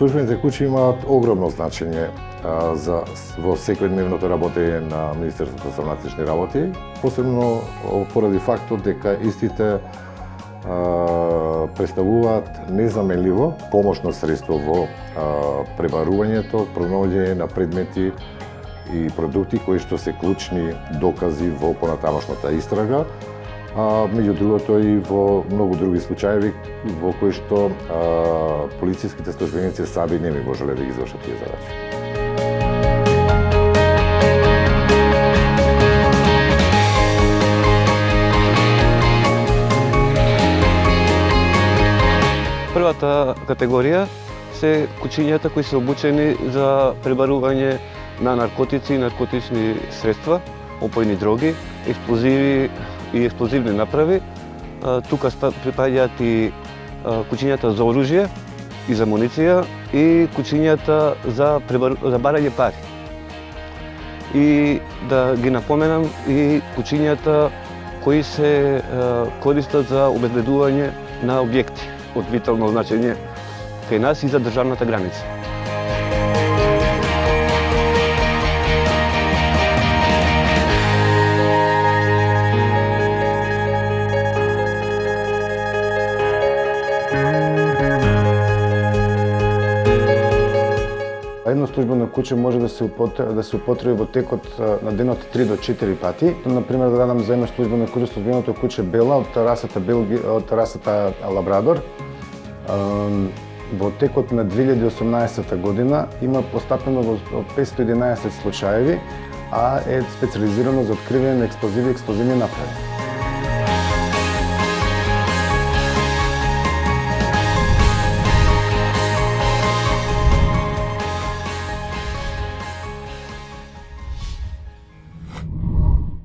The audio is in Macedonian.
Службените куќи имаат огромно значење во секојдневното работење на Министерството за внатрешни работи, посебно поради фактот дека истите представуваат незаменливо помошно средство во пребарувањето, пронаоѓање на предмети и продукти кои што се клучни докази во понатамошната истрага, меѓу другото и во многу други случаеви во кои што полициските службеници сами не би можеле да ги извршат тие задачи. Првата категорија се кучињата кои се обучени за пребарување на наркотици и наркотични средства, опојни дроги, експлозиви и експлозивни направи. Тука припаѓаат и кучињата за оружје и за муниција и кучињата за барање пари. И да ги напоменам и кучињата кои се користат за обезбедување на објекти од витално значење кај нас и за државната граница. Едно службено куќе може да се употреби во текот на денот 3 до 4 пати. Например, да дадам за едно службено куќе, службеното куќе Бела од расата Лабрадор. Во текот на 2018 година има постапено во 511 случаеви, а е специализирано за откривање на експлозиви и експлозивни направи.